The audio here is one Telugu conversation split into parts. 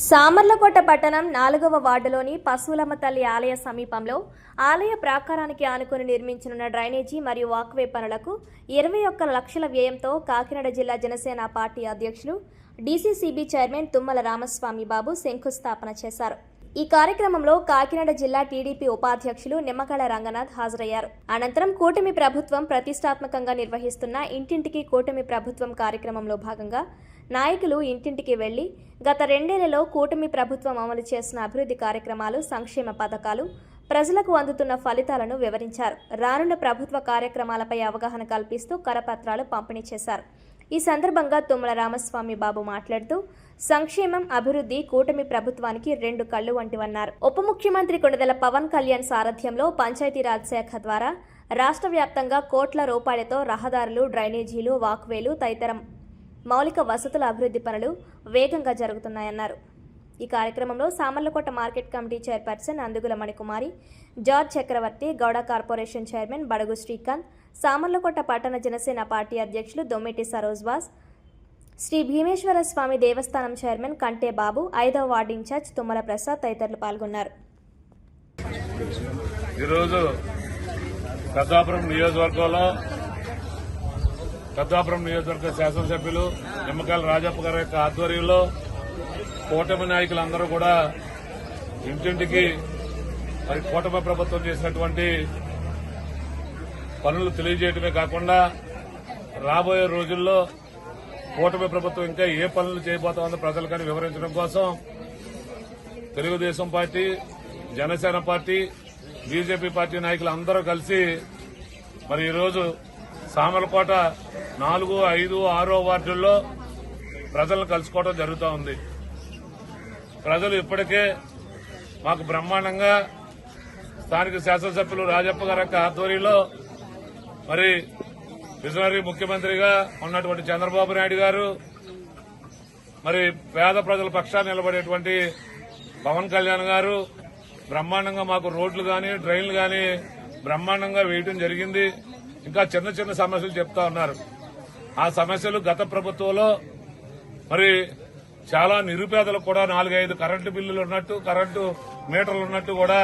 సామర్లకోట పట్టణం 4వ వార్డులోని పశువులమ్మ తల్లి ఆలయ సమీపంలో ఆలయ ప్రాకారానికి ఆనుకుని నిర్మించనున్న డ్రైనేజీ మరియు వాక్వే పనులకు 21 లక్షల వ్యయంతో కాకినాడ జిల్లా జనసేన పార్టీ అధ్యక్షులు డీసీసీబీ చైర్మన్ తుమ్మల రామస్వామి బాబు శంకుస్థాపన చేశారు. ఈ కార్యక్రమంలో కాకినాడ జిల్లా టీడీపీ ఉపాధ్యక్షులు నిమ్మగళ్ల రంగనాథ్ హాజరయ్యారు. అనంతరం కూటమి ప్రభుత్వం ప్రతిష్టాత్మకంగా నిర్వహిస్తున్న ఇంటింటికి కూటమి ప్రభుత్వం కార్యక్రమంలో భాగంగా నాయకులు ఇంటింటికి వెళ్లి గత 2 నెలల్లో కూటమి ప్రభుత్వం అమలు చేసిన అభివృద్ధి కార్యక్రమాలు, సంక్షేమ పథకాలు, ప్రజలకు అందుతున్న ఫలితాలను వివరించారు. రానున్న ప్రభుత్వ కార్యక్రమాలపై అవగాహన కల్పిస్తూ కరపత్రాలు పంపిణీ చేశారు. ఈ సందర్భంగా తుమ్మల రామస్వామి బాబు మాట్లాడుతూ సంక్షేమం, అభివృద్ధి కూటమి ప్రభుత్వానికి 2 కళ్లు వంటివన్నారు. ఉప ముఖ్యమంత్రి కొణిదెల పవన్ కళ్యాణ్ సారథ్యంలో పంచాయతీరాజ్ శాఖ ద్వారా రాష్ట్ర వ్యాప్తంగా కోట్ల రూపాయలతో రహదారులు, డ్రైనేజీలు, వాక్వేలు తదితర మౌలిక వసతుల అభివృద్ధి పనులు వేగంగా జరుగుతున్నాయన్నారు. ఈ కార్యక్రమంలో Samarlakota market committee chairperson Andugula Manikumari, George Chakravarthi, Gowda corporation chairman Badugu Srikanth, Samarlakota పట్టణ జనసేన పార్టీ అధ్యక్షులు దొమ్మిటి సరోజ్వాస్, శ్రీ భీమేశ్వర స్వామి దేవస్థానం చైర్మన్ కంటే బాబు, 5వ వార్డు ఇన్ఛార్జ్ తుమ్మల ప్రసాద్ తదితరులు పాల్గొన్నారు. ఈరోజు పెద్దాపురం నియోజకవర్గ శాసనసభ్యులు నిమ్మకాయల రాజప్ప గారి యొక్క ఆధ్వర్యంలో కూటమి నాయకులందరూ కూడా ఇంటింటికి మరి కూటమి ప్రభుత్వం చేసినటువంటి పనులు తెలియజేయడమే కాకుండా రాబోయే రోజుల్లో కూటమి ప్రభుత్వం ఇంకా ఏ పనులు చేయబోతోందో ప్రజలకని వివరించడం కోసం Telugu Desam party, Janasena party, BJP party నాయకులు అందరూ కలిసి మరి ఈరోజు సామర్లకోట 4, 5, 6 వార్డుల్లో ప్రజలను కలుసుకోవడం జరుగుతూ ఉంది. ప్రజలు ఇప్పటికే మాకు బ్రహ్మాండంగా స్థానిక శాసనసభ్యులు రాజప్ప గారి యొక్క ఆధ్వర్యంలో మరి విజనరీ ముఖ్యమంత్రిగా ఉన్నటువంటి చంద్రబాబు నాయుడు గారు, మరి పేద ప్రజల పక్షాన్ని నిలబడేటువంటి పవన్ కళ్యాణ్ గారు బ్రహ్మాండంగా మాకు రోడ్లు గాని, డ్రైన్లు గాని బ్రహ్మాండంగా వేయడం జరిగింది. ఇంకా చిన్న చిన్న సమస్యలు చెప్తా ఉన్నారు. ఆ సమస్యలు గత ప్రభుత్వంలో మరి చాలా నిరుపేదలకు కూడా 4-5 కరెంటు బిల్లులు ఉన్నట్టు, కరెంటు మీటర్లు ఉన్నట్టు కూడా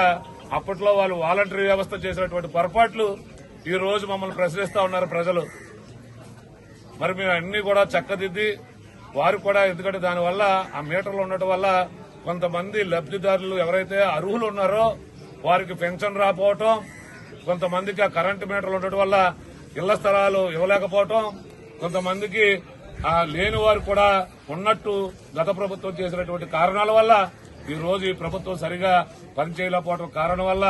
అప్పట్లో వాళ్ళు వాలంటరీ వ్యవస్థ చేసినటువంటి పొరపాట్లు ఈ రోజు మమ్మల్ని ప్రశ్నిస్తా ఉన్నారు ప్రజలు. మరి మేము అన్ని కూడా చక్కదిద్ది వారు కూడా, ఎందుకంటే దానివల్ల ఆ మీటర్లు ఉండటం వల్ల కొంతమంది లబ్దిదారులు ఎవరైతే అర్హులు ఉన్నారో వారికి పెన్షన్ రాకపోవటం, కొంతమందికి ఆ కరెంటు మీటర్లు ఉండటం వల్ల ఇళ్ల స్థలాలు ఇవ్వలేకపోవటం, కొంతమందికి లేని వారు కూడా ఉన్నట్టు గత ప్రభుత్వం చేసినటువంటి కారణాల వల్ల ఈ రోజు ఈ ప్రభుత్వం సరిగా పనిచేయలేకపోవడం కారణం వల్ల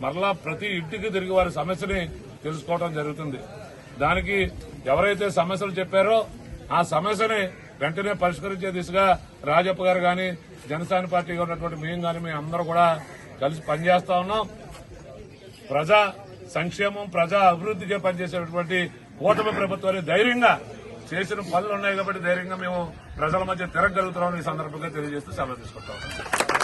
మరలా ప్రతి ఇంటికి తిరిగి వారి సమస్యని తెలుసుకోవడం జరుగుతుంది. దానికి ఎవరైతే సమస్యలు చెప్పారో ఆ సమస్యని వెంటనే పరిష్కరించే దిశగా రాజప్ప గారు గాని, జనసేన పార్టీగా ఉన్నటువంటి మేము గాని మేము అందరూ కూడా కలిసి పనిచేస్తా ఉన్నాం. ప్రజా సంక్షేమం, ప్రజా అభివృద్ధికి పనిచేసేటువంటి కూటమి ప్రభుత్వాన్ని ధైర్యంగా చేసిన పనులు ఉన్నాయి కాబట్టి ధైర్యంగా మేము ప్రజల మధ్య తిరగలుగుతున్నామని ఈ సందర్భంగా తెలియజేస్తూ సెలవు తీసుకుంటాం.